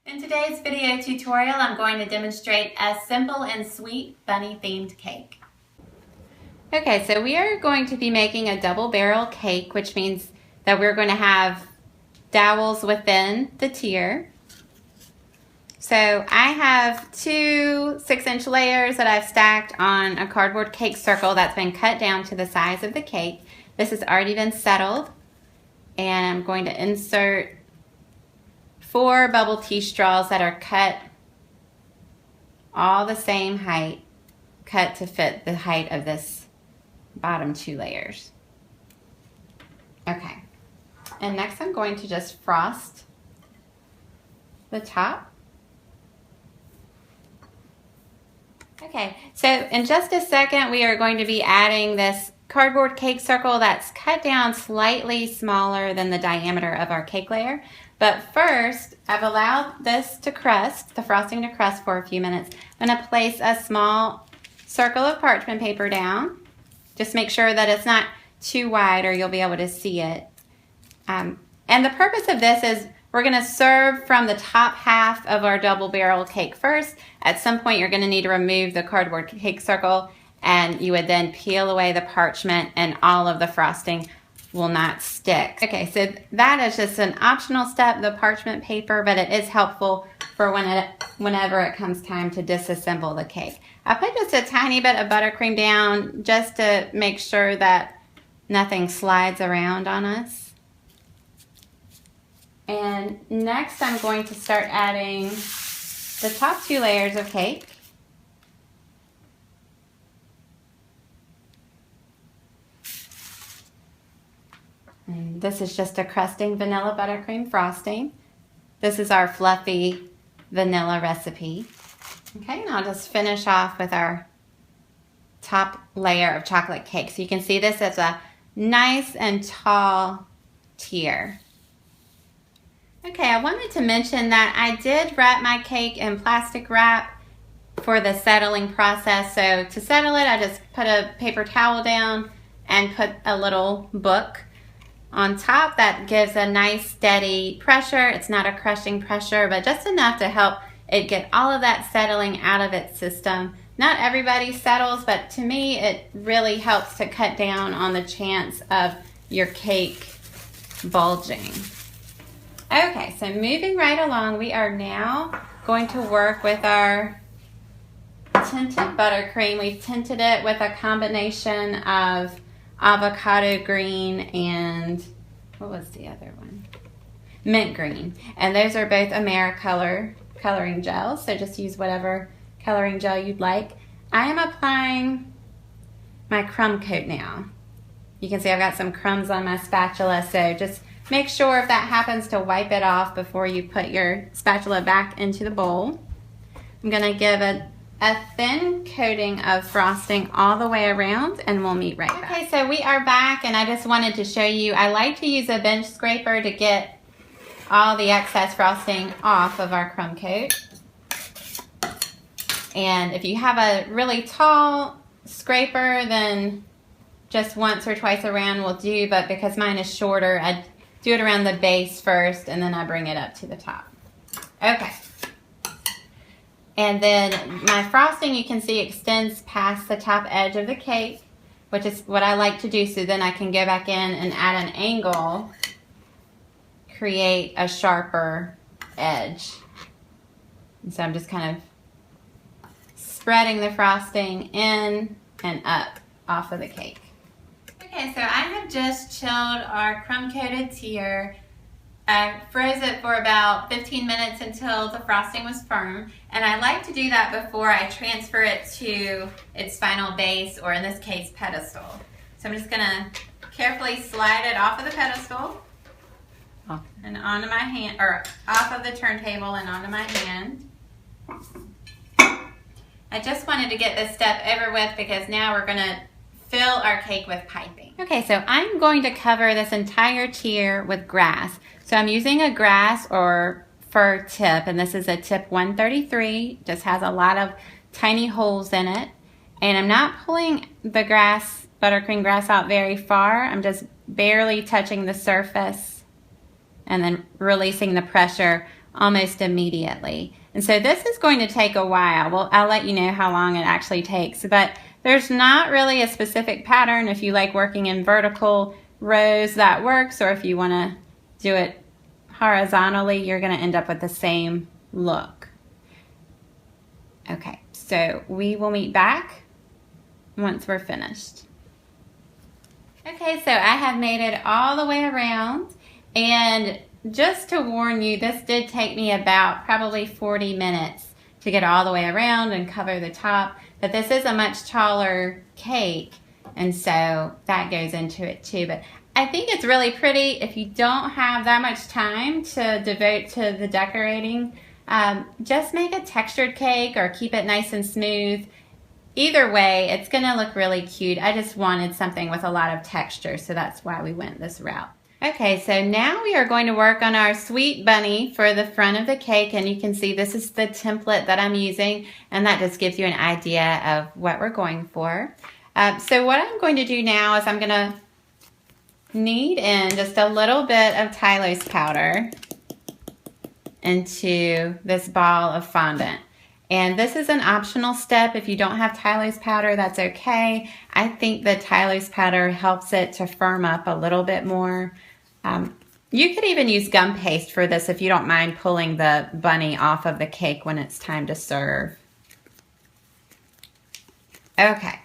In today's video tutorial, I'm going to demonstrate a simple and sweet bunny themed cake. Okay, so we are going to be making a double barrel cake, which means that we're going to have dowels within the tier. So I have two 6-inch layers that I've stacked on a cardboard cake circle that's been cut down to the size of the cake. This has already been settled, and I'm going to insert 4 bubble tea straws that are cut all the same height, cut to fit the height of this bottom 2 layers. Okay, and next I'm going to just frost the top. Okay, so in just a second we are going to be adding this cardboard cake circle that's cut down slightly smaller than the diameter of our cake layer. But first, I've allowed this to crust, the frosting to crust for a few minutes. I'm going to place a small circle of parchment paper down. Just make sure that it's not too wide or you'll be able to see it. And the purpose of this is we're going to serve from the top half of our double barrel cake first. At some point, you're going to need to remove the cardboard cake circle, and you would then peel away the parchment and all of the frosting will not stick. Okay, so that is just an optional step, the parchment paper, but it is helpful for whenever it comes time to disassemble the cake. I put just a tiny bit of buttercream down just to make sure that nothing slides around on us. And next I'm going to start adding the top 2 layers of cake. And this is just a crusting vanilla buttercream frosting. This is our fluffy vanilla recipe. Okay, and I'll just finish off with our top layer of chocolate cake. So you can see this as a nice and tall tier. Okay, I wanted to mention that I did wrap my cake in plastic wrap for the settling process. So to settle it, I just put a paper towel down and put a little book on top that gives a nice steady pressure. It's not a crushing pressure, but just enough to help it get all of that settling out of its system. Not everybody settles, but to me it really helps to cut down on the chance of your cake bulging. Okay, so moving right along, we are now going to work with our tinted buttercream. We've tinted it with a combination of avocado green and, what was the other one? Mint green. And those are both Americolor coloring gels, so just use whatever coloring gel you'd like. I am applying my crumb coat now. You can see I've got some crumbs on my spatula, so just make sure if that happens to wipe it off before you put your spatula back into the bowl. I'm going to give a thin coating of frosting all the way around, and we'll meet right back. Okay, so we are back, and I just wanted to show you, I like to use a bench scraper to get all the excess frosting off of our crumb coat. And if you have a really tall scraper, then just once or twice around will do, but because mine is shorter, I do it around the base first, and then I bring it up to the top. Okay. And then my frosting, you can see, extends past the top edge of the cake, which is what I like to do, so then I can go back in and at an angle, create a sharper edge. And so I'm just kind of spreading the frosting in and up off of the cake. Okay, so I have just chilled our crumb-coated tier. I froze it for about 15 minutes until the frosting was firm, and I like to do that before I transfer it to its final base, or in this case, pedestal. So I'm just going to carefully slide it off of the pedestal and onto my hand, or off of the turntable and onto my hand. I just wanted to get this step over with because now we're going to fill our cake with piping. Okay, so I'm going to cover this entire tier with grass. So I'm using a grass or fir tip, and this is a tip 133. Just has a lot of tiny holes in it. And I'm not pulling the grass, buttercream grass, out very far. I'm just barely touching the surface and then releasing the pressure almost immediately. And so this is going to take a while. Well, I'll let you know how long it actually takes, but there's not really a specific pattern. If you like working in vertical rows, that works, or if you want to do it horizontally, you're going to end up with the same look. Okay, so we will meet back once we're finished. Okay, so I have made it all the way around, and just to warn you, this did take me about probably 40 minutes to get all the way around and cover the top, but this is a much taller cake, and so that goes into it too. But I think it's really pretty. If you don't have that much time to devote to the decorating, just make a textured cake or keep it nice and smooth. Either way, it's going to look really cute. I just wanted something with a lot of texture, so that's why we went this route. Okay, so now we are going to work on our sweet bunny for the front of the cake, and you can see this is the template that I'm using, and that just gives you an idea of what we're going for. So what I'm going to do now is I'm going to knead in just a little bit of Tylose powder into this ball of fondant. And this is an optional step. If you don't have Tylose powder, that's okay. I think the Tylose powder helps it to firm up a little bit more. You could even use gum paste for this if you don't mind pulling the bunny off of the cake when it's time to serve. Okay,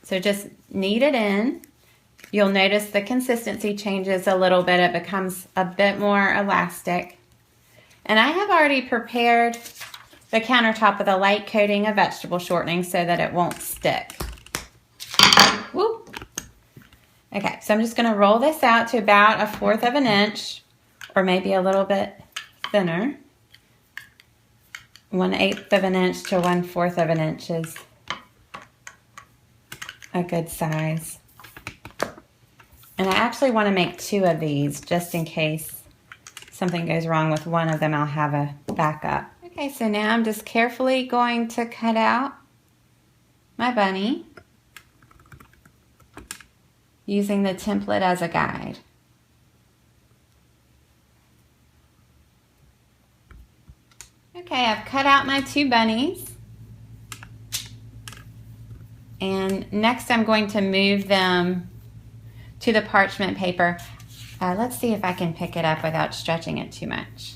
so just knead it in. You'll notice the consistency changes a little bit. It becomes a bit more elastic. And I have already prepared the countertop with a light coating of vegetable shortening so that it won't stick. Whoop. Okay, so I'm just going to roll this out to about 1/4 of an inch, or maybe a little bit thinner. 1/8 of an inch to 1/4 of an inch is a good size. And I actually want to make 2 of these just in case something goes wrong with one of them. I'll have a backup. Okay, so now I'm just carefully going to cut out my bunny using the template as a guide. Okay, I've cut out my 2 bunnies. And next I'm going to move them to the parchment paper. Let's see if I can pick it up without stretching it too much.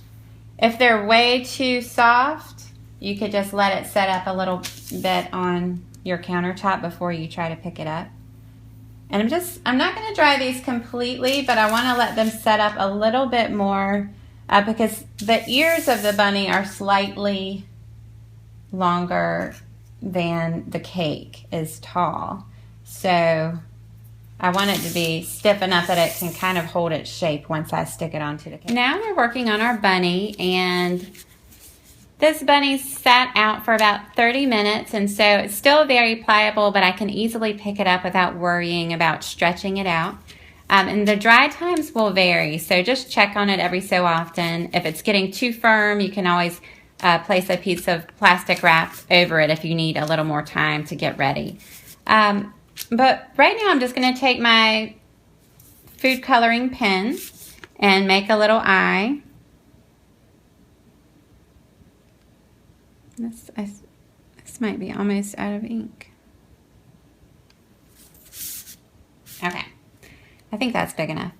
If they're way too soft, you could just let it set up a little bit on your countertop before you try to pick it up. And I'm not going to dry these completely, but I want to let them set up a little bit more because the ears of the bunny are slightly longer than the cake is tall. So I want it to be stiff enough that it can kind of hold its shape once I stick it onto the cake. Now we're working on our bunny, and this bunny sat out for about 30 minutes, and so it's still very pliable, but I can easily pick it up without worrying about stretching it out. And the dry times will vary, so just check on it every so often. If it's getting too firm, you can always place a piece of plastic wrap over it if you need a little more time to get ready. But right now I'm just going to take my food coloring pen and make a little eye. This might be almost out of ink. Okay, I think that's big enough.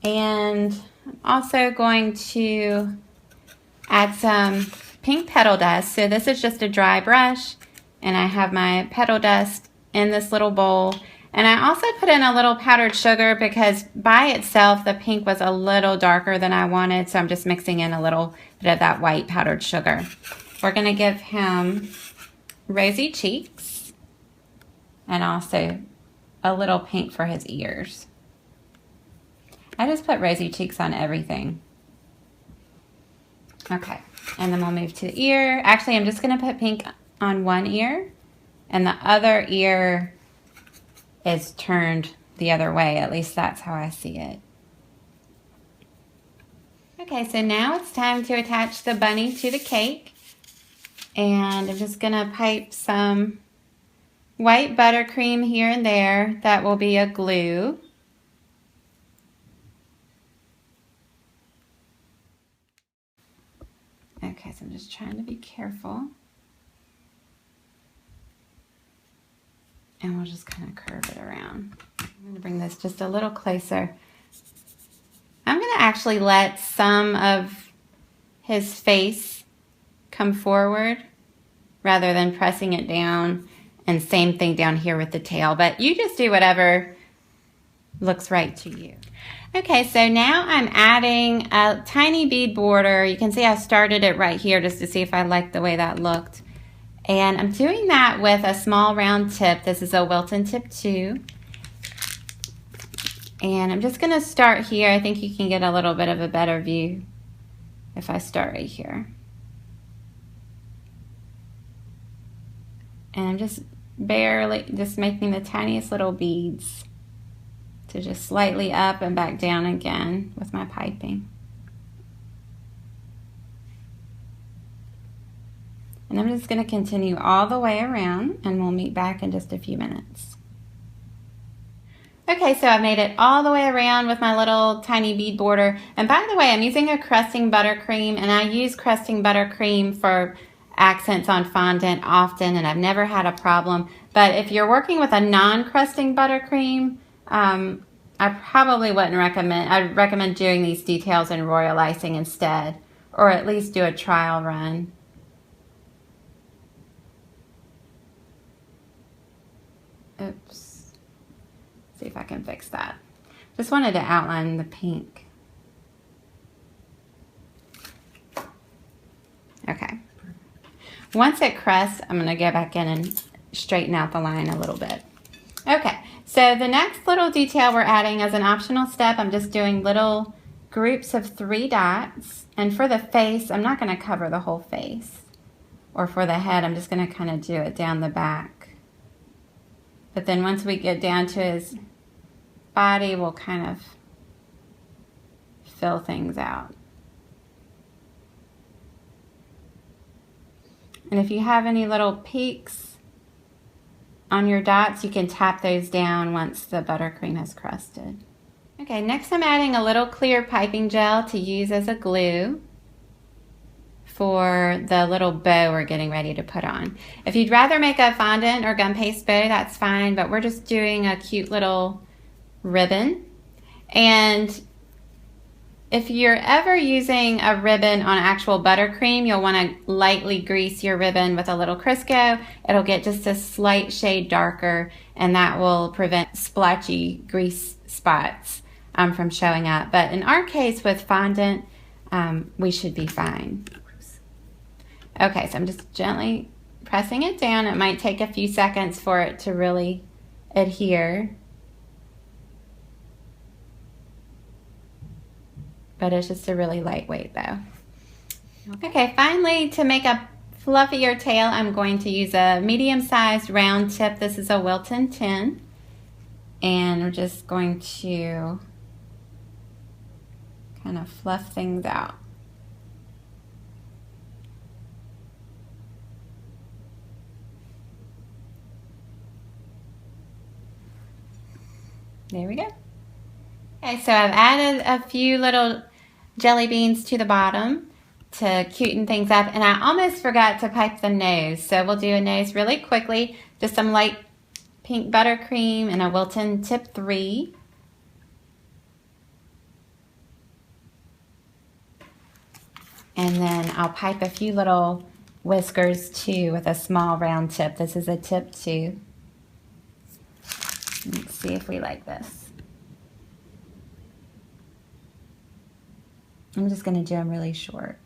And I'm also going to add some pink petal dust. So this is just a dry brush, and I have my petal dust in this little bowl. And I also put in a little powdered sugar because by itself the pink was a little darker than I wanted, so I'm just mixing in a little bit of that white powdered sugar. We're going to give him rosy cheeks and also a little pink for his ears. I just put rosy cheeks on everything. Okay, and then we'll move to the ear. Actually, I'm just going to put pink on one ear, and the other ear is turned the other way. At least that's how I see it. Okay, so now it's time to attach the bunny to the cake. And I'm just going to pipe some white buttercream here and there. That will be a glue. Okay, so I'm just trying to be careful. And we'll just kind of curve it around. I'm going to bring this just a little closer. I'm going to actually let some of his face come forward rather than pressing it down, and same thing down here with the tail, but you just do whatever looks right to you. Okay, so now I'm adding a tiny bead border. You can see I started it right here just to see if I liked the way that looked. And I'm doing that with a small round tip. This is a Wilton tip 2. And I'm just going to start here. I think you can get a little bit of a better view if I start right here. And I'm just making the tiniest little beads to just slightly up and back down again with my piping. And I'm just going to continue all the way around, and we'll meet back in just a few minutes. Okay, so I've made it all the way around with my little tiny bead border. And by the way, I'm using a crusting buttercream, and I use crusting buttercream for accents on fondant often, and I've never had a problem. But if you're working with a non-crusting buttercream, I probably wouldn't recommend. I'd recommend doing these details in royal icing instead, or at least do a trial run. Oops. See if I can fix that. Just wanted to outline the pink. Okay. Once it crusts, I'm going to go back in and straighten out the line a little bit. Okay, so the next little detail we're adding as an optional step, I'm just doing little groups of 3 dots. And for the face, I'm not going to cover the whole face. Or for the head, I'm just going to kind of do it down the back. But then once we get down to his body, we'll kind of fill things out. And if you have any little peaks on your dots, you can tap those down once the buttercream has crusted. Okay, next I'm adding a little clear piping gel to use as a glue for the little bow we're getting ready to put on. If you'd rather make a fondant or gum paste bow, that's fine, but we're just doing a cute little ribbon. And if you're ever using a ribbon on actual buttercream, you'll want to lightly grease your ribbon with a little Crisco. It'll get just a slight shade darker, and that will prevent splotchy grease spots from showing up. But in our case with fondant, we should be fine. Okay, so I'm just gently pressing it down. It might take a few seconds for it to really adhere. But it's just a really lightweight though. Okay, finally, to make a fluffier tail, I'm going to use a medium-sized round tip. This is a Wilton 10. And we're just going to kind of fluff things out. There we go. Okay, so I've added a few little jelly beans to the bottom to cuten things up, and I almost forgot to pipe the nose, so we'll do a nose really quickly. Just some light pink buttercream and a Wilton tip 3. And then I'll pipe a few little whiskers too with a small round tip. This is a tip 2. Let's see if we like this. I'm just going to do them really short.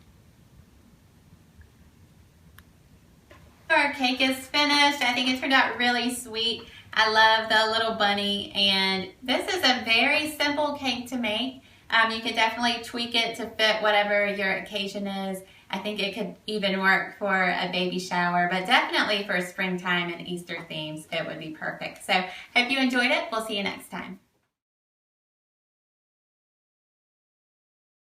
Our cake is finished. I think it turned out really sweet. I love the little bunny, and this is a very simple cake to make. You could definitely tweak it to fit whatever your occasion is. I think it could even work for a baby shower, but definitely for springtime and Easter themes, it would be perfect. So hope you enjoyed it. We'll see you next time.